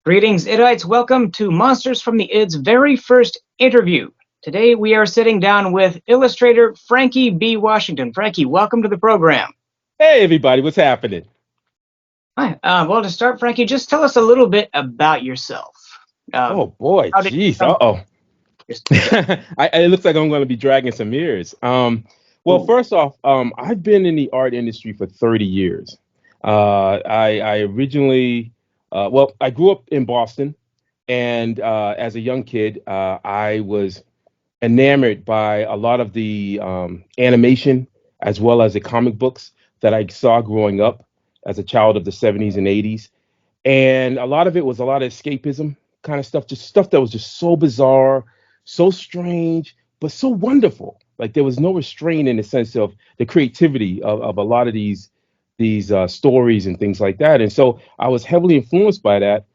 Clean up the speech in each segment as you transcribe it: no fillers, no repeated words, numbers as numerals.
Greetings, Idites. Welcome to Monsters from the Id's very first interview. Today we are sitting down with illustrator Frankie B. Washington. Frankie, welcome to the program. Hey, everybody, what's happening? Hi. Well, to start, Frankie, just tell us a little bit about yourself. Oh boy, How did you jeez. come? Uh-oh. Just, It looks like I'm going to be dragging some ears. Well, ooh, first off, I've been in the art industry for 30 years. I originally, well, I grew up in Boston, and as a young kid, I was enamored by a lot of the animation as well as the comic books that I saw growing up as a child of the 70s and 80s. And a lot of it was a lot of escapism kind of stuff, just stuff that was just so bizarre, so strange, but so wonderful. Like there was no restraint in the sense of the creativity of a lot of these stories and things like that. And so I was heavily influenced by that.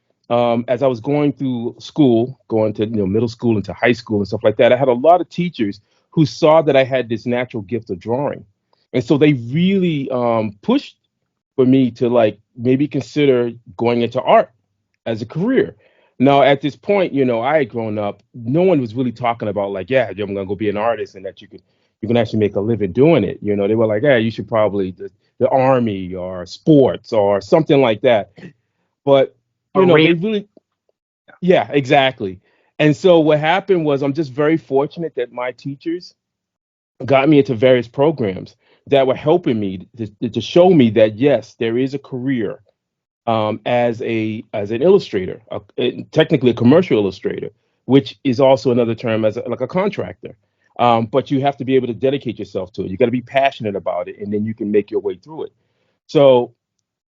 As I was going through school, going to middle school into high school and stuff like that, I had a lot of teachers who saw that I had this natural gift of drawing, and so they really pushed for me to like maybe consider going into art as a career. Now, at this point, I had grown up. No one was really talking about like, yeah, I'm gonna go be an artist and that you can actually make a living doing it. They were like, yeah, you should probably the army or sports or something like that. But real. they really, yeah, exactly. And so what happened was, I'm just very fortunate that my teachers got me into various programs that were helping me to show me that yes, there is a career as an illustrator, technically a commercial illustrator, which is also another term as like a contractor. But you have to be able to dedicate yourself to it. You got to be passionate about it, and then you can make your way through it. So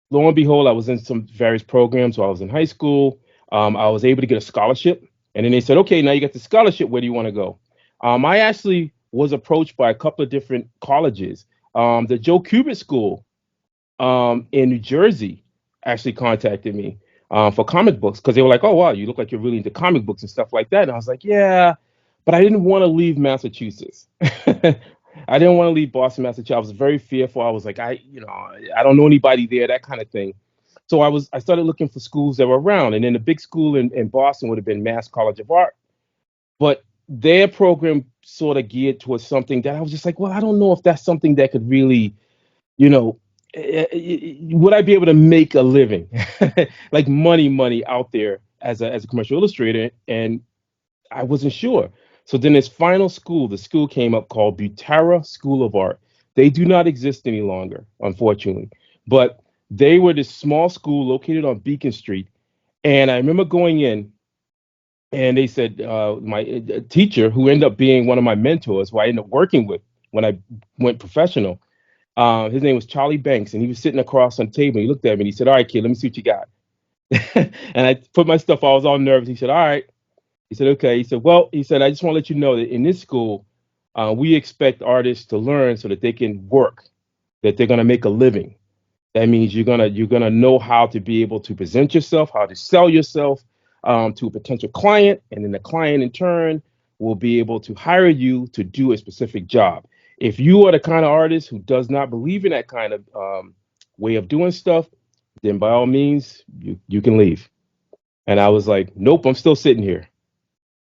lo and behold, I was in some various programs while I was in high school. I was able to get a scholarship, and then they said, okay, now you got the scholarship. Where do you want to go? I actually was approached by a couple of different colleges. The Joe Kubert School in New Jersey actually contacted me for comic books because they were like, "Oh wow, you look like you're really into comic books and stuff like that." And I was like, "Yeah," but I didn't want to leave Massachusetts. I didn't want to leave Boston, Massachusetts. I was very fearful. I was like, I don't know anybody there, that kind of thing. So I started looking for schools that were around, and then the big school in Boston would have been Mass College of Art, but their program sort of geared towards something that I was just like, well, I don't know if that's something that could really you know, would I be able to make a living, like money out there as a commercial illustrator? And I wasn't sure. So then this final school, the school came up called Butera School of Art. They do not exist any longer, unfortunately. But they were this small school located on Beacon Street. And I remember going in, and they said my teacher, who ended up being one of my mentors, who I ended up working with when I went professional, his name was Charlie Banks, and he was sitting across on the table. He looked at me and he said, "All right, kid, let me see what you got." And I put my stuff. I was all nervous. He said, "All right." He said, "Okay." He said, "Well," he said, "I just want to let you know that in this school, we expect artists to learn so that they can work, that they're gonna make a living. That means you're gonna know how to be able to present yourself, how to sell yourself to a potential client, and then the client in turn will be able to hire you to do a specific job. If you are the kind of artist who does not believe in that kind of way of doing stuff, then by all means you can leave." And I was like, "Nope, I'm still sitting here."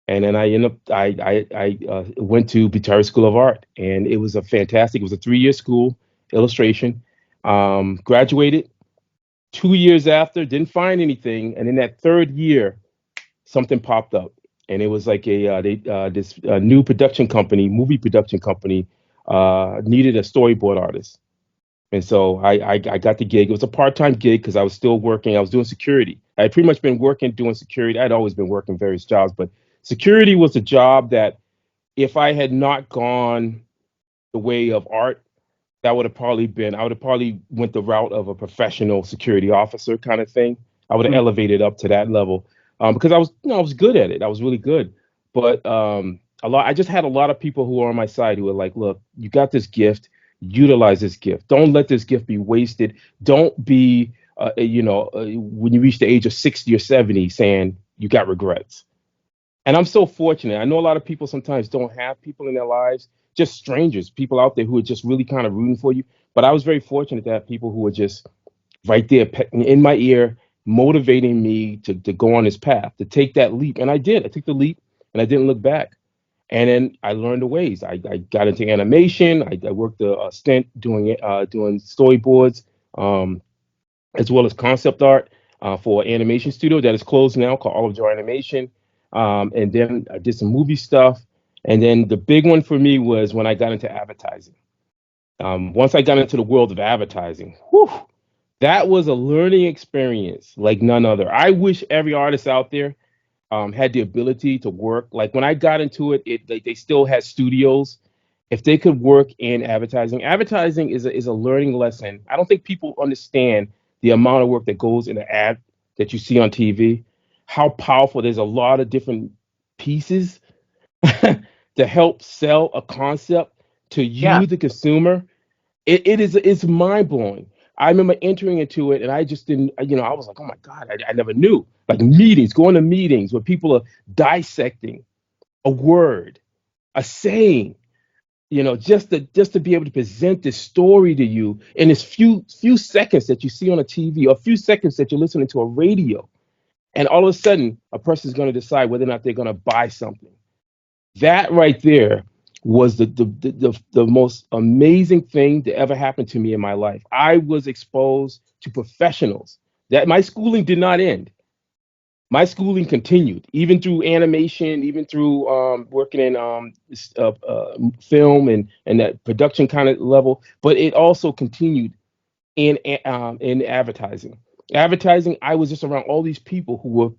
And then I ended up I went to Butera School of Art, and it was a fantastic. It was a 3-year school, illustration. Graduated 2 years after, didn't find anything, and in that third year, something popped up, and it was like this new production company, movie production company, needed a storyboard artist, and so I got the gig. It was a part-time gig because I was still working. I was doing security. I had pretty much been working doing security. I'd always been working various jobs, but security was a job that if I had not gone the way of art, that would have probably been I would have probably went the route of a professional security officer kind of thing. I would have Mm. elevated up to that level because I was good at it. I was really good, but I just had a lot of people who were on my side who were like, "Look, you got this gift. Utilize this gift. Don't let this gift be wasted. Don't be, when you reach the age of 60 or 70, saying you got regrets." And I'm so fortunate. I know a lot of people sometimes don't have people in their lives, just strangers, people out there who are just really kind of rooting for you. But I was very fortunate to have people who were just right there in my ear, motivating me to go on this path, to take that leap. And I did. I took the leap and I didn't look back. And then I learned the ways. I got into animation. I worked a stint doing storyboards, um, as well as concept art for an animation studio that is closed now called Olive Jar Animation. And then I did some movie stuff. And then the big one for me was when I got into advertising. Once I got into the world of advertising, whew, that was a learning experience like none other. I wish every artist out there had the ability to work. Like when I got into it, they still had studios. If they could work in advertising, advertising is a learning lesson. I don't think people understand the amount of work that goes in an ad that you see on TV, how powerful. There's a lot of different pieces to help sell a concept to Yeah. you, the consumer. It's mind blowing. I remember entering into it and I just didn't, I was like, oh my God, I never knew. Like meetings, going to meetings where people are dissecting a word, a saying, just to be able to present this story to you in this few seconds that you see on a TV, or a few seconds that you're listening to a radio. And all of a sudden, a person's going to decide whether or not they're going to buy something. That right there was the most amazing thing that ever happened to me in my life. I was exposed to professionals. That my schooling did not end. My schooling continued, even through animation, even through working in film and that production kind of level. But it also continued in advertising. Advertising, I was just around all these people who were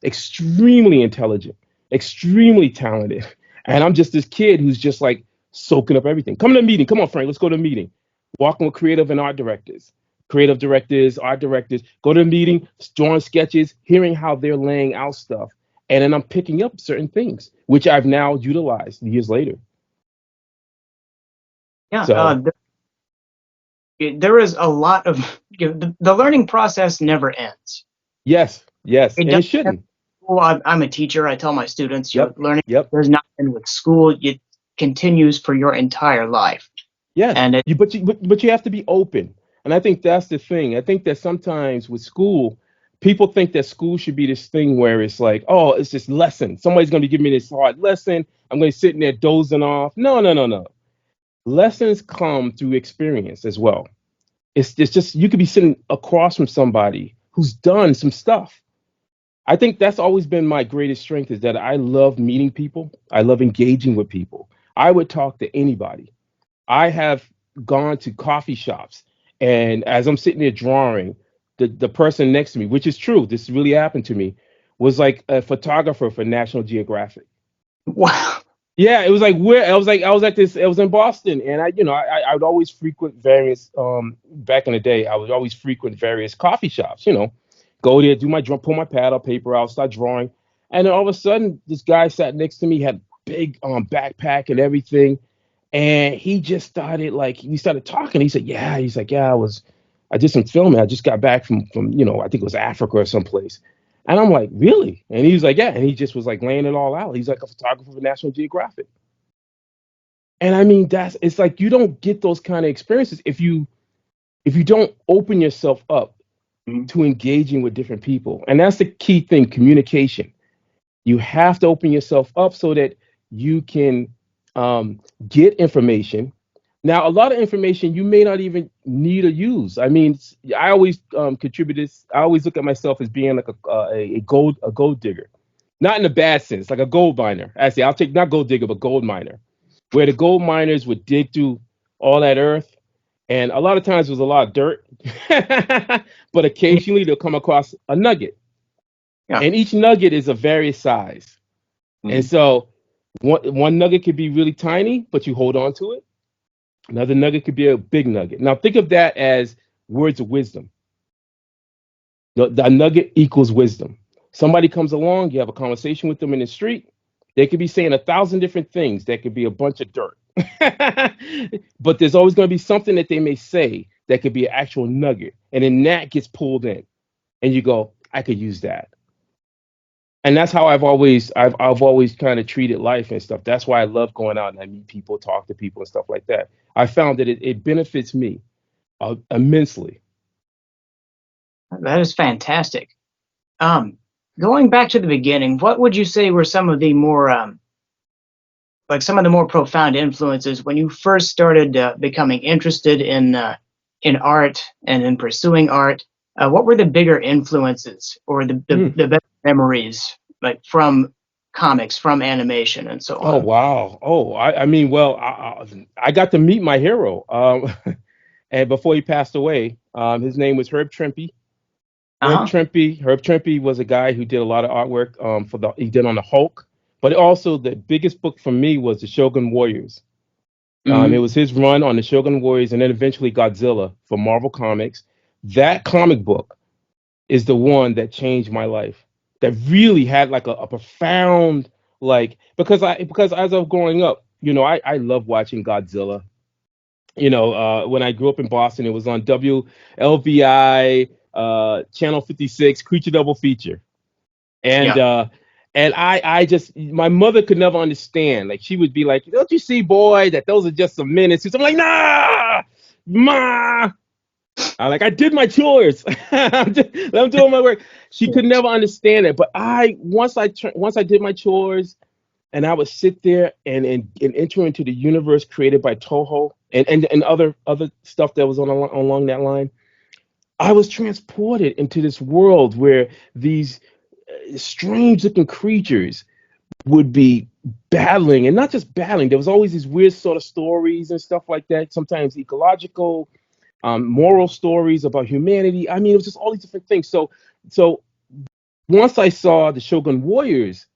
extremely intelligent, extremely talented, and I'm just this kid who's just like soaking up everything. Come to a meeting. Come on, Frank. Let's go to a meeting. Walking with creative and art directors, creative directors, art directors. Go to a meeting, drawing sketches, hearing how they're laying out stuff, and then I'm picking up certain things which I've now utilized years later. Yeah. So There is a lot of the learning process never ends. yes, yes, It and it doesn't end shouldn't. with school. I'm a teacher. I tell my students, Yep, learning yep. does not end with school. It continues for your entire life. Yes, And it, but you have to be open, and I think that's the thing. I think that sometimes with school, people think that school should be this thing where it's like, oh, it's just lesson. Somebody's going to give me this hard lesson. I'm going to sit in there dozing off. No, no, no, no. Lessons come through experience as well. It's just you could be sitting across from somebody who's done some stuff. I think that's always been my greatest strength is that I love meeting people. I love engaging with people. I would talk to anybody. I have gone to coffee shops, and as I'm sitting there drawing, the person next to me, which is true, this really happened to me, was like a photographer for National Geographic. wow. Yeah, it was like where I was at this. It was in Boston, and I would always frequent various back in the day. I would always frequent various coffee shops. Go there, do my drum, pull my pad up, paper out, start drawing, and then all of a sudden, this guy sat next to me, had big backpack and everything, and he just started like we started talking. He said, "Yeah," he's like, "Yeah, I did some filming. I just got back from I think it was Africa or someplace." And I'm like, "Really?" And he was like, "Yeah." And he just was like laying it all out. He's like a photographer for National Geographic. And I mean, it's like you don't get those kind of experiences if you don't open yourself up Mhm. to engaging with different people. And that's the key thing, communication. You have to open yourself up so that you can get information. Now, a lot of information you may not even need or use. I mean, I always contribute this. I always look at myself as being like a gold digger, not in a bad sense, like a gold miner. Actually, I'll take not gold digger, but gold miner, where the gold miners would dig through all that earth, and a lot of times it was a lot of dirt, but occasionally they'll come across a nugget, Yeah. and each nugget is of various size. And Mhm. so one nugget could be really tiny, but you hold on to it. Another nugget could be a big nugget. Now think of that as words of wisdom. The nugget equals wisdom. Somebody comes along, you have a conversation with them in the street. They could be saying 1,000 different things. That could be a bunch of dirt. But there's always going to be something that they may say that could be an actual nugget. And then that gets pulled in. And you go, I could use that. And that's how I've always kind of treated life and stuff. That's why I love going out and I meet people, talk to people and stuff like that. I found that it benefits me immensely. That is fantastic. Going back to the beginning, what would you say were some of the more like some of the more profound influences when you first started becoming interested in art and in pursuing art? What were the bigger influences or the better memories, like from comics, from animation, and so Oh on? wow. Oh, I mean, well, I got to meet my hero. And before he passed away, his name was Herb Trimpe. Uh-huh. Herb Trimpe was a guy who did a lot of artwork he did on the Hulk, but also the biggest book for me was the Shogun Warriors. It Hmm. was his run on the Shogun Warriors and then eventually Godzilla for Marvel Comics. That comic book is the one that changed my life. That really had like a profound like because as I was growing up, I love watching Godzilla. When I grew up in Boston, it was on WLVI channel 56 Creature Double Feature. And Yeah. I just my mother could never understand. Like she would be like, "Don't you see, boy, that those are just some minutes?" I'm like, "Nah, ma." I did my chores. I'm doing my work. She could never understand it. But once I did my chores and I would sit there and enter into the universe created by Toho and other stuff that was along that line, I was transported into this world where these strange looking creatures would be battling, and not just battling. There was always these weird sort of stories and stuff like that. Sometimes ecological, moral stories about humanity. I mean, it was just all these different things. So once I saw the Shogun Warriors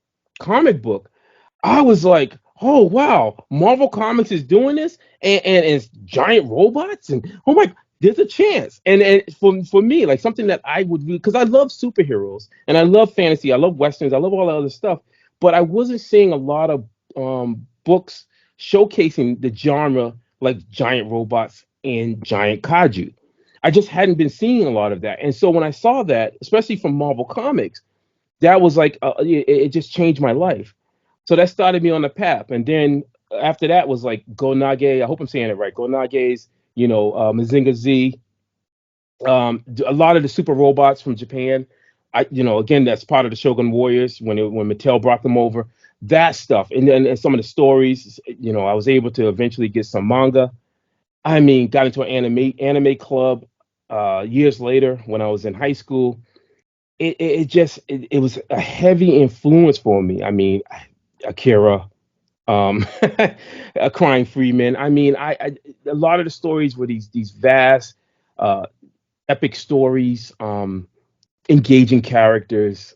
comic book, I was like, oh wow, Marvel Comics is doing this, and it's giant robots, and oh my, there's a chance. And for me, like something that I would read because I love superheroes and I love fantasy, I love westerns, I love all that other stuff, but I wasn't seeing a lot of books showcasing the genre like giant robots and giant kaiju. I just hadn't been seeing a lot of that, and so when I saw that, especially from Marvel Comics, that was like it just changed my life. So that started me on the path, and then after that was like Go Nage. I hope I'm saying it right. Go Nage's, Mazinga Z, a lot of the super robots from Japan. Again, that's part of the Shogun Warriors when Mattel brought them over. That stuff, and then and some of the stories. I was able to eventually get some manga. I mean, got into an anime club years later when I was in high school. It was a heavy influence for me. I mean, Akira, a Crying Freeman. I mean, I a lot of the stories were these vast, uh, epic stories, engaging characters,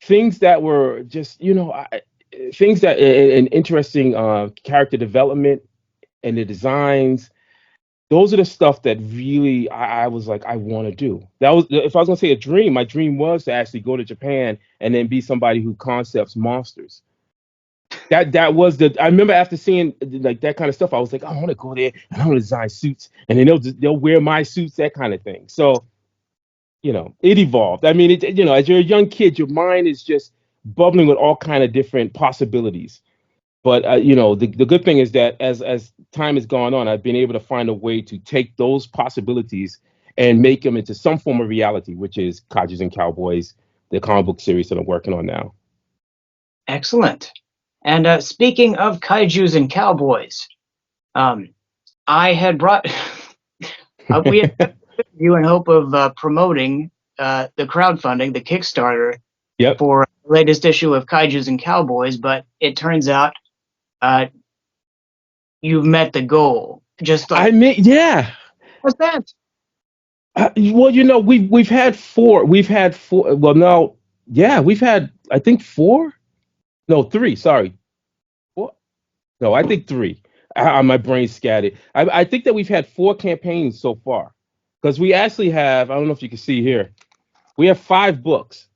things that were just things that and interesting character development and the designs. Those are the stuff that really I was like, I want to do. That was if I was gonna say a dream. My dream was to actually go to Japan and then be somebody who concepts monsters. That was the. I remember after seeing like that kind of stuff, I was like, I want to go there and I want to design suits, and then they'll wear my suits, that kind of thing. So it evolved. I mean, as you're a young kid, your mind is just bubbling with all kind of different possibilities. But the good thing is that as time has gone on, I've been able to find a way to take those possibilities and make them into some form of reality, which is KAIJUS and Cowboys, the comic book series that I'm working on now. Excellent. And speaking of kaiju's and cowboys, um, I had brought we had you in hope of promoting the crowdfunding, the Kickstarter Yep. for the latest issue of Kaiju's and Cowboys, but it turns out uh, you've met the goal. Just I like, mean, yeah. what's that? Well, we've had four. We've had four. Well, no, yeah, we've had I think four. No, three. Sorry, four. No, I think three. My brain's scattered. I think that we've had four campaigns so far because we actually have. I don't know if you can see here. We have 5 books,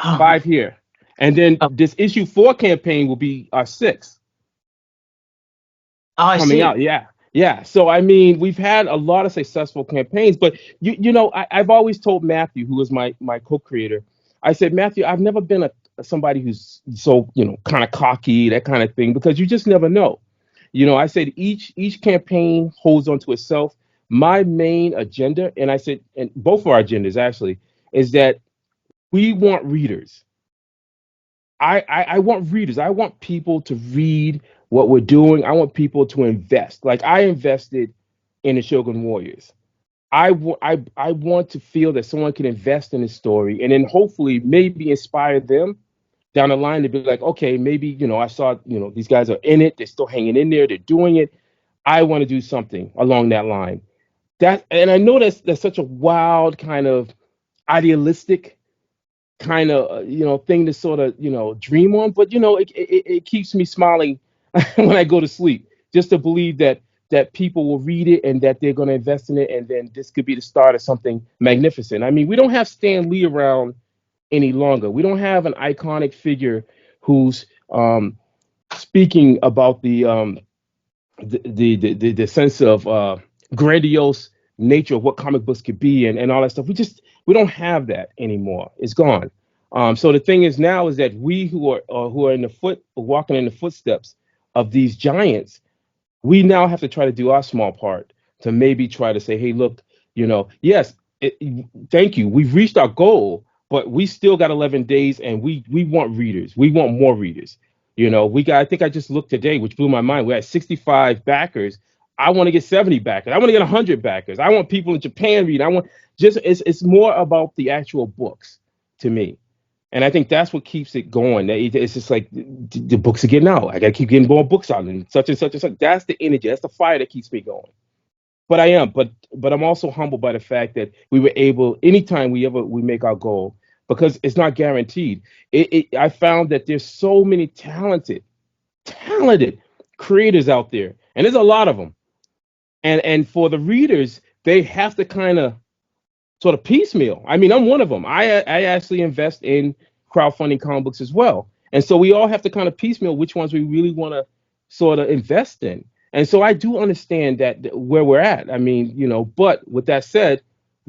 Oh, 5 here, and then oh, this issue 4 campaign will be our sixth I coming see. out. Yeah, yeah. So I mean, we've had a lot of successful campaigns, but I've always told Matthew, who is my co-creator, I said, Matthew, I've never been somebody who's so kind of cocky, that kind of thing, because you just never know. I said each campaign holds onto itself, my main agenda, and I said, and both of our agendas actually, is that we want readers. I want readers. I want people to read what we're doing. I want people to invest. Like I invested in the Shogun Warriors. I want to feel that someone can invest in this story and then hopefully maybe inspire them down the line to be like, okay, maybe, I saw, these guys are in it. They're still hanging in there. They're doing it. I want to do something along that line. And I know that's such a wild kind of idealistic kind of thing to sort of dream on, but it keeps me smiling when I go to sleep, just to believe that people will read it and that they're going to invest in it, and then this could be the start of something magnificent. I mean, we don't have Stan Lee around any longer. We don't have an iconic figure who's speaking about the sense of grandiose nature of what comic books could be, and all that stuff. We don't have that anymore. It's gone. So the thing is now is that we who are in the walking in the footsteps of these giants, we now have to try to do our small part to maybe try to say, hey, look, yes, thank you. We've reached our goal, but we still got 11 days, and we want readers. We want more readers. I think I just looked today, which blew my mind. We had 65 backers. I want to get 70 backers. I want to get 100 backers. I want people in Japan read. It's more about the actual books to me. And I think that's what keeps it going. It's just like the books are getting out. I got to keep getting more books out, and such and such and such. That's the energy. That's the fire that keeps me going. But I'm also humbled by the fact that we were able, anytime we make our goal, because it's not guaranteed. I found that there's so many talented creators out there, and there's a lot of them. And for the readers, they have to kind of sort of piecemeal. I mean, I'm one of them. I actually invest in crowdfunding comic books as well. And so we all have to kind of piecemeal which ones we really want to sort of invest in. And so I do understand that where we're at. I mean, but with that said,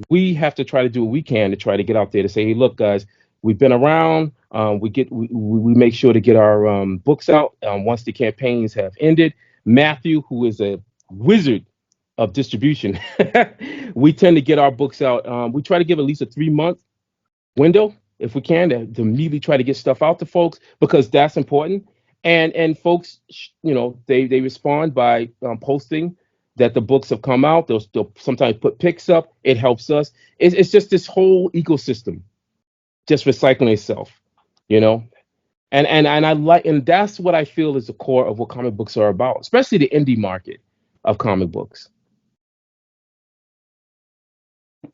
we have to try to do what we can to try to get out there to say, hey, look, guys, we've been around. We make sure to get our books out once the campaigns have ended. Matthew, who is a wizard of distribution, we tend to get our books out. We try to give at least a 3-month window if we can to immediately try to get stuff out to folks, because that's important. And folks, they respond by posting that the books have come out. They'll sometimes put pics up. It helps us. It's just this whole ecosystem just recycling itself, you know. And I like, and that's what I feel is the core of what comic books are about, especially the indie market of comic books.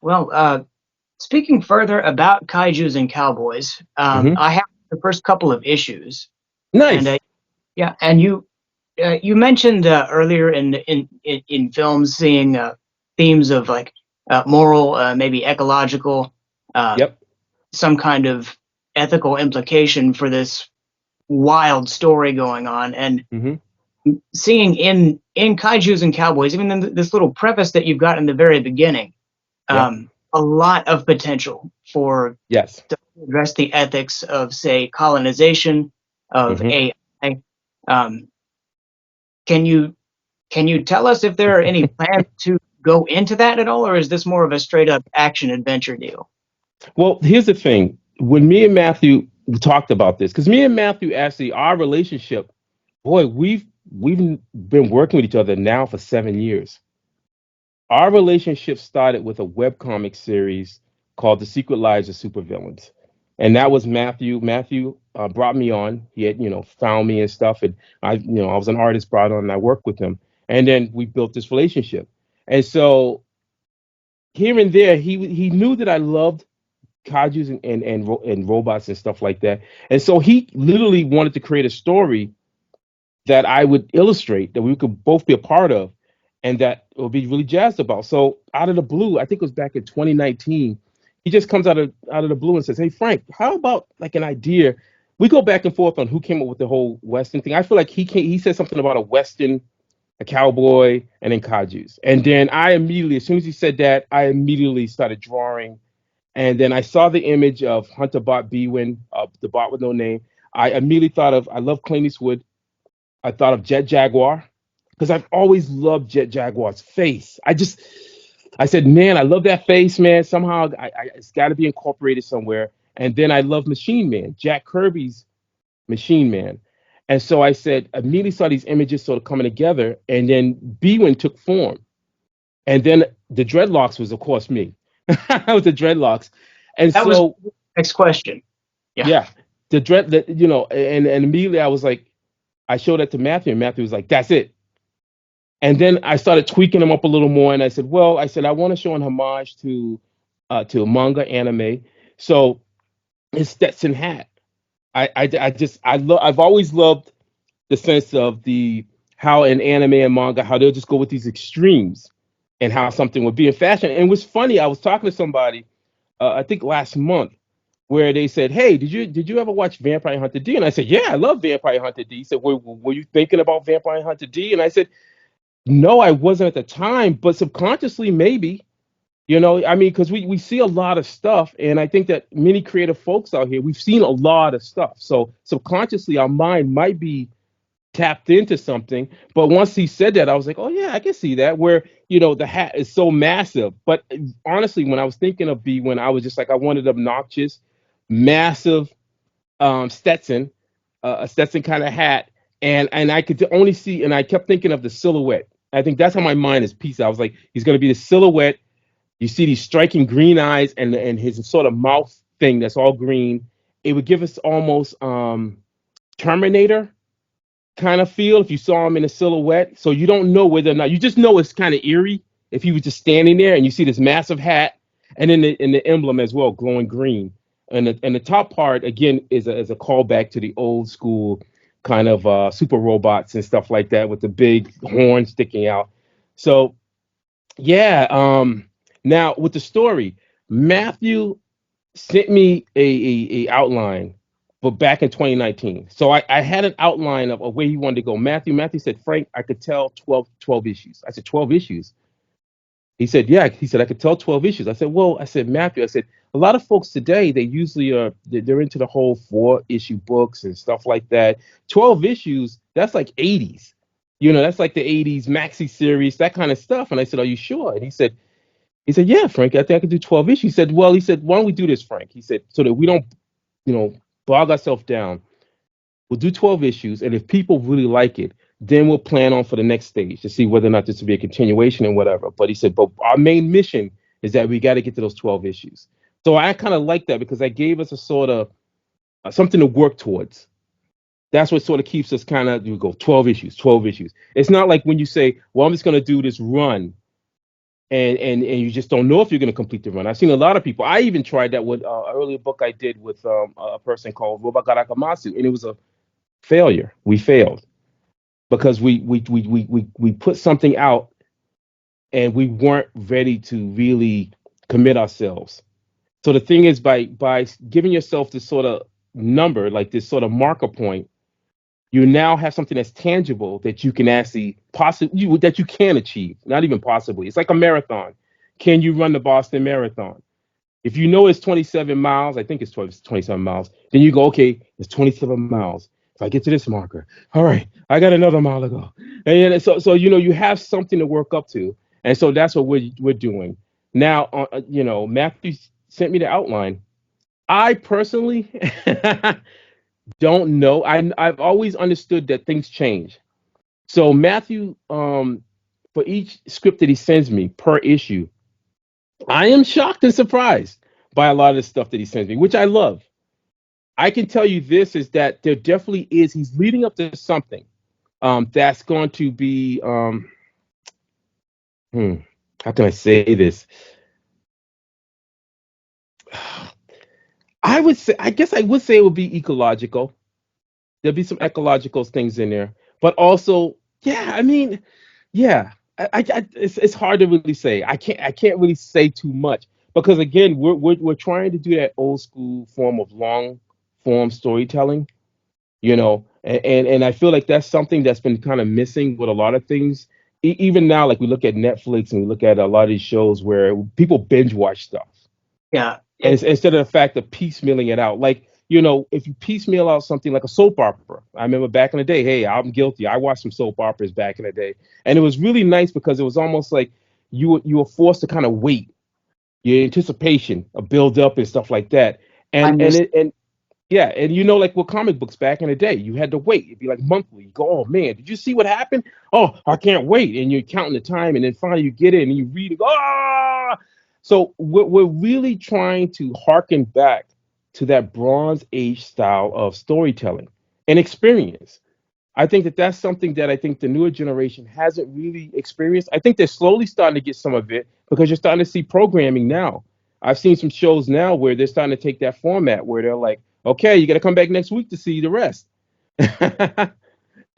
Well, speaking further about kaijus and cowboys, Hmm. I have the first couple of issues, and Nice. yeah, and you mentioned earlier in films seeing themes of like moral, maybe ecological, uh, Yep. some kind of ethical implication for this wild story going on, and Hmm. seeing in kaijus and cowboys, even in this little preface that you've got in the very beginning, Yep. a lot of potential for Yes. to address the ethics of, say, colonization, of Hmm. AI. Um, can you tell us if there are any plans to go into that at all, or is this more of a straight up action adventure deal? Well, here's the thing. When me and Matthew talked about this, because me and Matthew actually, our relationship, boy, we've been working with each other now for 7 years. Our relationship started with a webcomic series called The Secret Lives of Supervillains. And that was Matthew. Matthew brought me on. He had, found me and stuff. And I was an artist brought on and I worked with him. And then we built this relationship. And so here and there, he knew that I loved kaijus and robots and stuff like that. And so he literally wanted to create a story that I would illustrate, that we could both be a part of, and that would be really jazzed about. So out of the blue, I think it was back in 2019, he just comes out of the blue and says, "Hey Frank, how about like an idea?" We go back and forth on who came up with the whole Western thing. I feel like he said something about a Western, a cowboy, and then kaijus. And then I immediately, as soon as he said that, I immediately started drawing. And then I saw the image of Hunter Bot Bewin, the bot with no name. I immediately thought of, I love Clint Eastwood. I thought of Jet Jaguar because I've always loved Jet Jaguar's face. I said, man, I love that face, man. Somehow it's got to be incorporated somewhere. And then I love Machine Man, Jack Kirby's Machine Man. And so I said, immediately saw these images sort of coming together. And then Bwin took form. And then the dreadlocks was, of course, me. I was the dreadlocks. And That was so, next question. Yeah. yeah, and immediately I was like, I showed that to Matthew, and Matthew was like, that's it. And then I started tweaking them up a little more, and I said, well, I want to show an homage to manga anime. So his Stetson hat. I've always loved the sense of the how in anime and manga how they'll just go with these extremes and how something would be in fashion. And it was funny. I was talking to somebody, I think last month, where they said, "Hey, did you ever watch Vampire Hunter D?" And I said, "Yeah, I love Vampire Hunter D." He said, "Were you thinking about Vampire Hunter D?" And I said, "No, I wasn't at the time, but subconsciously maybe." I mean, because we see a lot of stuff, and I think that many creative folks out here, we've seen a lot of stuff. So subconsciously, our mind might be tapped into something. But once he said that, I was like, oh yeah, I can see that. Where the hat is so massive. But honestly, when I was thinking of B, when I was just like, I wanted obnoxious, massive Stetson, a Stetson kind of hat, and I could only see, and I kept thinking of the silhouette. I think that's how my mind is pieced. I was like, he's going to be the silhouette. You see these striking green eyes and his sort of mouth thing that's all green. It would give us almost Terminator kind of feel if you saw him in a silhouette. So you don't know whether or not, you just know it's kind of eerie if he was just standing there and you see this massive hat and then the emblem as well, glowing green. And the top part again is a callback to the old school kind of super robots and stuff like that with the big horn sticking out. So yeah, now with the story, Matthew sent me a outline, but back in 2019. So I had an outline of where he wanted to go. Matthew said, Frank, I could tell 12 issues. I said, 12 issues. He said, yeah. He said, I could tell 12 issues. I said, well, Matthew, I said, a lot of folks today, they usually they're into the whole 4-issue books and stuff like that. 12 issues, that's like 80s. That's like the 80s maxi series, that kind of stuff. And I said, are you sure? And he said, yeah, Frank, I think I could do 12 issues. He said, why don't we do this, Frank? He said, so that we don't, bog ourselves down. We'll do 12 issues. And if people really like it, then we'll plan on for the next stage to see whether or not this will be a continuation and whatever. But he said, but our main mission is that we got to get to those 12 issues. So I kind of like that because that gave us a sort of something to work towards. That's what sort of keeps us kind of, you go 12 issues, 12 issues. It's not like when you say, well, I'm just going to do this run and you just don't know if you're going to complete the run. I've seen a lot of people. I even tried that with an earlier book I did with a person called Robot Garakamatsu, and it was a failure. We failed because we put something out and we weren't ready to really commit ourselves. So the thing is, by giving yourself this sort of number, like this sort of marker point, you now have something that's tangible that you can actually possibly that you can achieve. Not even possibly. It's like a marathon. Can you run the Boston Marathon? If you know it's 27 miles, I think it's 27 miles, then you go, okay, it's 27 miles. If I get to this marker, all right, I got another mile to go. And so you have something to work up to. And so that's what we're doing. Now, Matthew sent me the outline. I personally don't know. I've always understood that things change. So Matthew, for each script that he sends me per issue, I am shocked and surprised by a lot of the stuff that he sends me, which I love. I can tell you this is that there definitely is. He's leading up to something that's going to be. How can I say this? I guess I would say it would be ecological. There'll be some ecological things in there, but also, yeah. I mean, yeah. It's hard to really say. I can't really say too much because again, we're trying to do that old school form of long form storytelling, and I feel like that's something that's been kind of missing with a lot of things. Even now, like we look at Netflix and we look at a lot of these shows where people binge watch stuff. Yeah. And instead of the fact of piecemealing it out, like, if you piecemeal out something like a soap opera, I remember back in the day, hey, I'm guilty. I watched some soap operas back in the day. And it was really nice because it was almost like you were forced to kind of wait, your anticipation, a build up and stuff like that. And and Understand. it, and yeah, and you know, like with comic books back in the day, you had to wait. It'd be like monthly. You go, oh man, did you see what happened? Oh, I can't wait. And you're counting the time, and then finally you get it and you read it. Ah! So we're really trying to harken back to that Bronze Age style of storytelling and experience. I think that that's something that I think the newer generation hasn't really experienced. I think they're slowly starting to get some of it because you're starting to see programming now. I've seen some shows now where they're starting to take that format where they're like, okay, you got to come back next week to see the rest.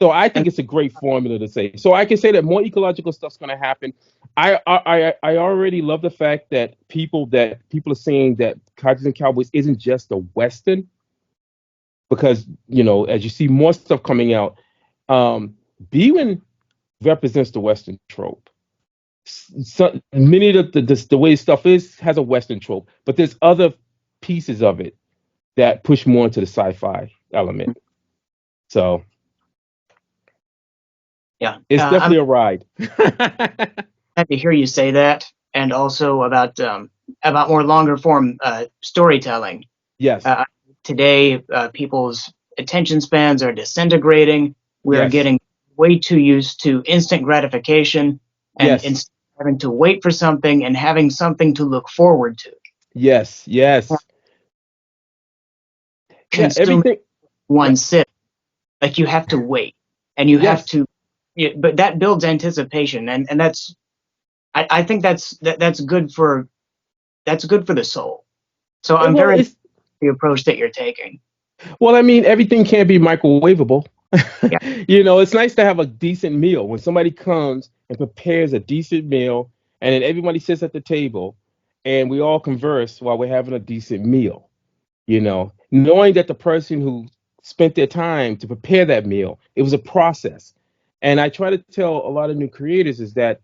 So I think And it's a great formula to say. So I can say that more ecological stuff's going to happen. I already love the fact that people are saying that Kaijus and Cowboys isn't just a Western because as you see more stuff coming out, Bwin represents the Western trope. So many of the way stuff is has a Western trope, but there's other pieces of it that push more into the sci-fi element. So yeah, it's I'm definitely a ride. glad to hear you say that, and also about more longer form storytelling. Yes, Uh, Today, people's attention spans are disintegrating. We are yes, getting way too used to instant gratification, and yes, instead of having to wait for something and having something to look forward to. yes, yes. Yeah, Consuming everything. one Yep. sit, like you have to wait, and you have Yes. to. But that builds anticipation, and that's. I think that's good for the soul. So I'm Well, very it's the approach that you're taking. well. I mean, everything can't be microwavable. Yeah, It's nice to have a decent meal when somebody comes and prepares a decent meal, and then everybody sits at the table, and we all converse while we're having a decent meal. Knowing that the person who spent their time to prepare that meal, it was a process. And I try to tell a lot of new creators is that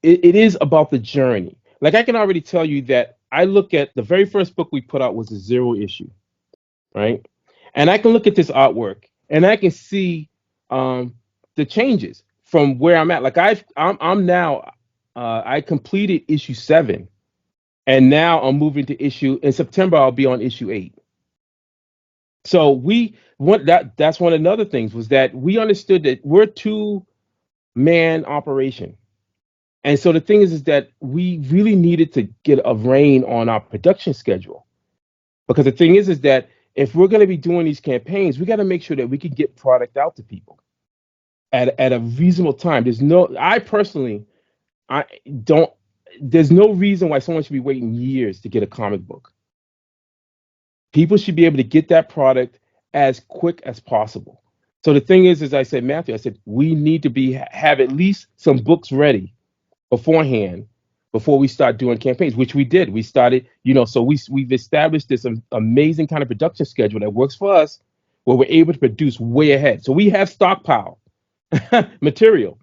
it is about the journey. Like I can already tell you that I look at the very first book we put out was a zero issue, right? And I can look at this artwork and I can see the changes from where I'm at. Like I'm now I completed issue 7, and now I'm moving to issue in September. I'll be on issue 8. So that's one of the other things was that we understood that we're 2-man operation. And so the thing is that we really needed to get a rein on our production schedule. Because the thing is that if we're going to be doing these campaigns, we got to make sure that we can get product out to people at a reasonable time. I personally, I don't, there's no reason why someone should be waiting years to get a comic book. People should be able to get that product as quick as possible. So the thing is, as I said, Matthew, I said, we need to have at least some books ready beforehand before we start doing campaigns, which we did. We started, so we've established this amazing kind of production schedule that works for us, where we're able to produce way ahead. So we have stockpile material.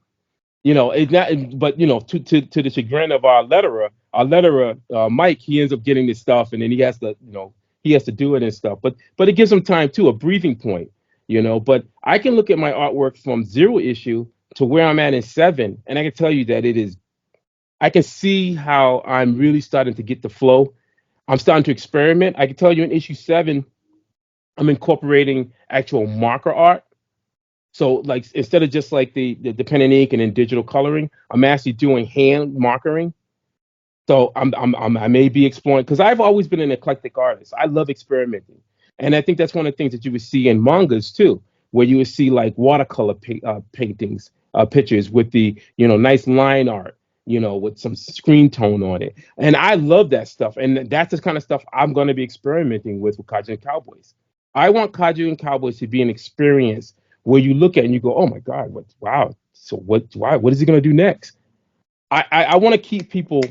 It's not, but to the chagrin of our letterer, Mike, he ends up getting this stuff, and then he has to do it and stuff. But it gives him time too, a breathing point. But I can look at my artwork from zero issue to where I'm at in 7, and I can tell you that it is I can see how I'm really starting to get the flow. I'm starting to experiment. I can tell you in issue 7, I'm incorporating actual marker art. So like instead of just like the pen and ink and then digital coloring, I'm actually doing hand markering. So I may be exploring because I've always been an eclectic artist. I love experimenting, and I think that's one of the things that you would see in mangas too, where you would see like watercolor paintings, pictures with the nice line art, with some screen tone on it, and I love that stuff. And that's the kind of stuff I'm going to be experimenting with Kaiju and Cowboys. I want Kaiju and Cowboys to be an experience where you look at it and you go, oh my God, wow. So what is he going to do next? I want to keep people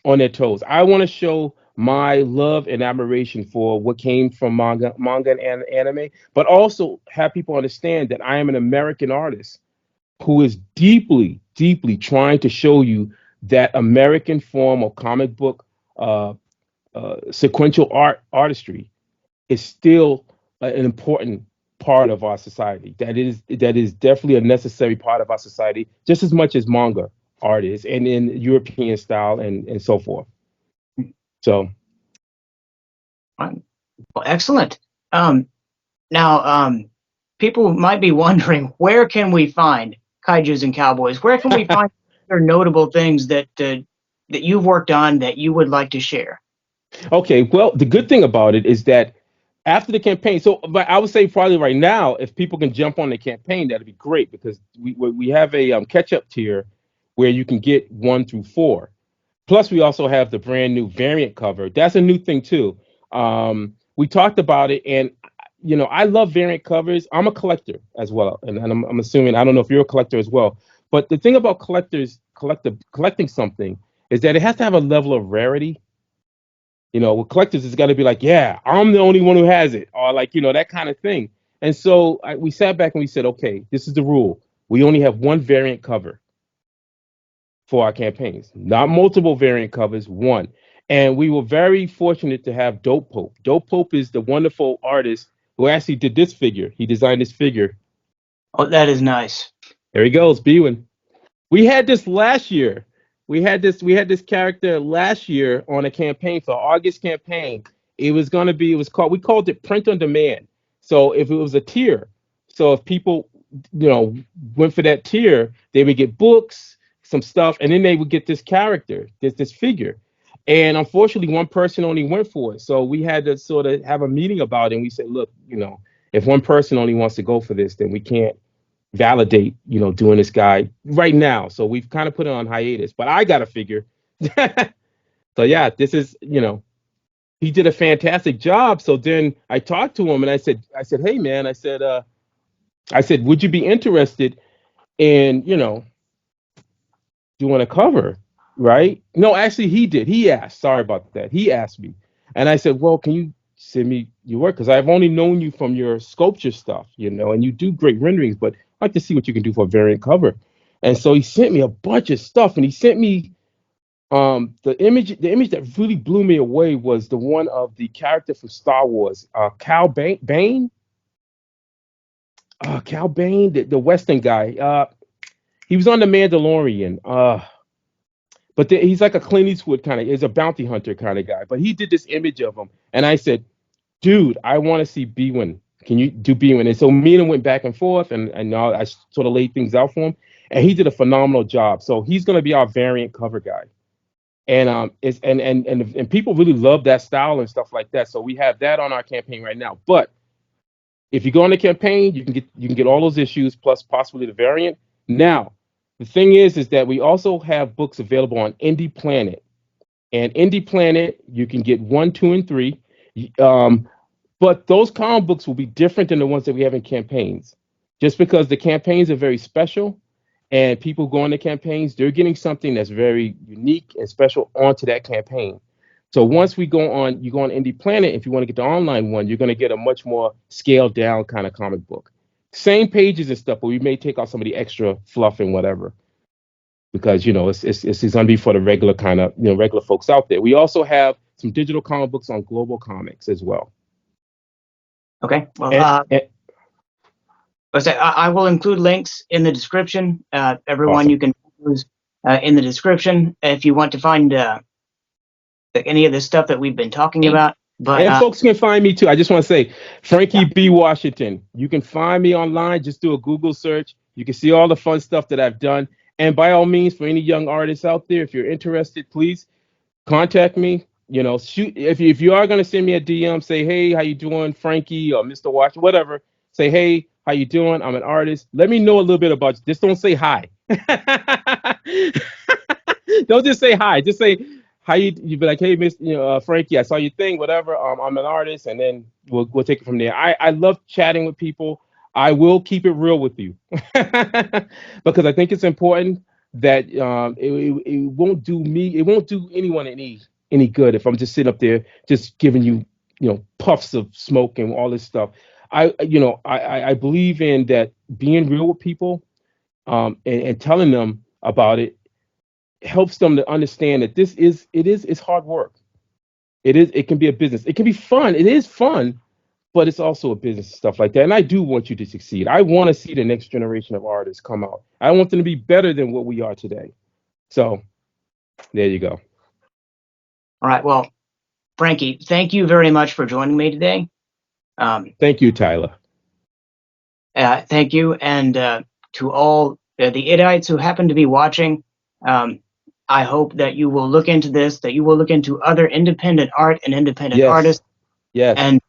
on their toes. I want to show my love and admiration for what came from manga and anime, but also have people understand that I am an American artist who is deeply, deeply trying to show you that American form of comic book sequential artistry is still an important part of our society. That is definitely a necessary part of our society, just as much as manga artists and in European style and so forth. So Well, excellent. Now, people might be wondering, where can we find Kaijus and Cowboys? Where can we find other notable things that that you've worked on that you would like to share? okay, well, the good thing about it is that after the campaign, so but I would say probably right now, if people can jump on the campaign, that'd be great because we have a catch up tier where you can get 1 through 4. Plus, we also have the brand new variant cover. That's a new thing too. We talked about it, and I love variant covers. I'm a collector as well, and I'm assuming I don't know if you're a collector as well. But the thing about collecting something is that it has to have a level of rarity. With collectors, it's got to be like, yeah, I'm the only one who has it, or like, that kind of thing. And so we sat back and we said, okay, this is the rule. We only have one variant cover for our campaigns, not multiple variant covers, one. And we were very fortunate to have Dope Pope. Dope Pope is the wonderful artist who actually did this figure. He designed this figure. Oh, that is nice. There he goes, Bwin. We had this last year. We had this character last year on a campaign for August campaign. We called it print on demand. So if it was a tier, so if people, went for that tier, they would get books, some stuff, and then they would get this character, this figure. And unfortunately, one person only went for it. So we had to sort of have a meeting about it. And we said, look, if one person only wants to go for this, then we can't validate, doing this guy right now. So we've kind of put it on hiatus. But I got to figure. So yeah, this is, he did a fantastic job. So then I talked to him and I said, hey man, I said, would you be interested in, doing a cover? Right? No, actually he did. He asked. Sorry about that. He asked me. And I said, well, can you send me your work? Because I've only known you from your sculpture stuff, and you do great renderings, but I'd like to see what you can do for a variant cover. And so he sent me a bunch of stuff, and he sent me the image that really blew me away was the one of the character from Star Wars, Bane. Cal Bane, the Western guy. He was on the Mandalorian. He's like a Clint Eastwood kind of, is a bounty hunter kind of guy. But he did this image of him, and I said, dude, I want to see Bwin. Can you do Bwin? And so me and him went back and forth, and I sort of laid things out for him, and he did a phenomenal job. So he's going to be our variant cover guy, and and people really love that style and stuff like that. So we have that on our campaign right now. But if you go on the campaign, you can get all those issues plus possibly the variant. Now, the thing is that we also have books available on Indie Planet, and Indie Planet you can get 1, 2, and 3. But those comic books will be different than the ones that we have in campaigns, just because the campaigns are very special, and people go on the campaigns, they're getting something that's very unique and special onto that campaign. So once you go on Indie Planet, if you want to get the online one, you're going to get a much more scaled down kind of comic book. Same pages and stuff, but we may take out some of the extra fluff and whatever, because it's going to be for the regular kind of regular folks out there. We also have some digital comic books on Global Comics as well. Okay. Well, And I will include links in the description. Everyone, awesome. you can use in the description if you want to find any of the stuff that we've been talking about. But And folks can find me too. I just want to say, Frankie B. Washington. You can find me online. Just do a Google search. You can see all the fun stuff that I've done. And by all means, for any young artists out there, if you're interested, please contact me. Shoot if you are going to send me a DM, say, hey, how you doing, Frankie or Mr. Washington, whatever. Say, hey, how you doing? I'm an artist. Let me know a little bit about you. Just don't say hi. Don't just say hi. Just say how you be like, hey, Miss, Frankie, I saw your thing, whatever. I'm an artist, and then we'll take it from there. I love chatting with people. I will keep it real with you because I think it's important that it won't do me, it won't do anyone any good if I'm just sitting up there just giving you puffs of smoke and all this stuff. I believe in that being real with people and telling them about it helps them to understand that it's hard work. It can be a business. It can be fun. It is fun, but it's also a business and stuff like that. And I do want you to succeed. I want to see the next generation of artists come out. I want them to be better than what we are today. So there you go. All right. Well, Frankie, thank you very much for joining me today. Thank you, Tyler. Thank you, and to all the Idites who happen to be watching, I hope that you will look into this, that you will look into other independent art and independent Yes. artists, Yes. and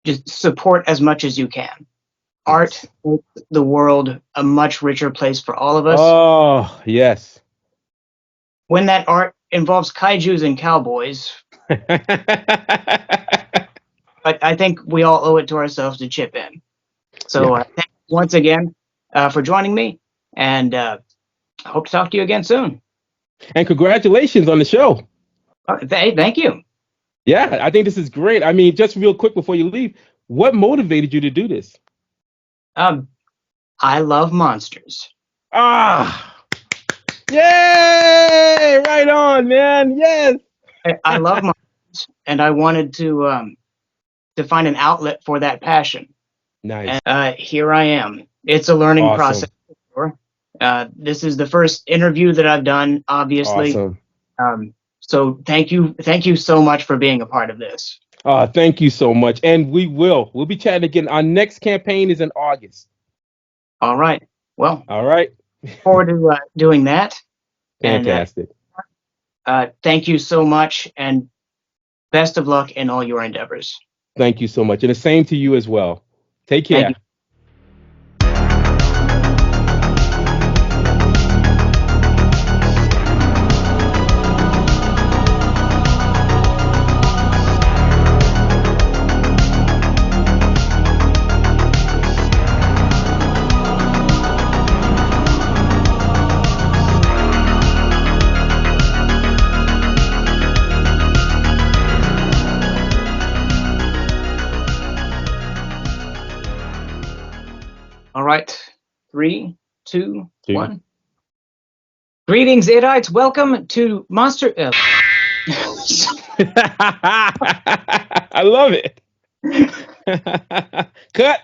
just support as much as you can. Art makes the world a much richer place for all of us. Oh, yes. When that art involves kaijus and cowboys, but I think we all owe it to ourselves to chip in. So Yeah. thank you once again for joining me, and I hope to talk to you again soon. And congratulations on the show. Thank you. Yeah, I think this is great. I mean, just real quick before you leave, what motivated you to do this? I love monsters. Ah, yay! Right on, man. Yes. I love monsters, and I wanted to find an outlet for that passion. Nice. And here I am. It's a learning process. Awesome. This is the first interview that I've done, obviously. Awesome. So thank you so much for being a part of this. Thank you so much. And we'll be chatting again. Our next campaign is in August. All right. Well, all right. Forward to doing that. Fantastic. And thank you so much, and best of luck in all your endeavors. Thank you so much. And the same to you as well. Take care. Thank you. All right, 3, 2, 1. Greetings, Idites. Welcome to Monster. I love it. Cut.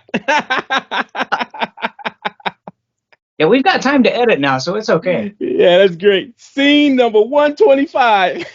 Yeah, we've got time to edit now, so it's okay. Yeah, that's great. Scene number 125.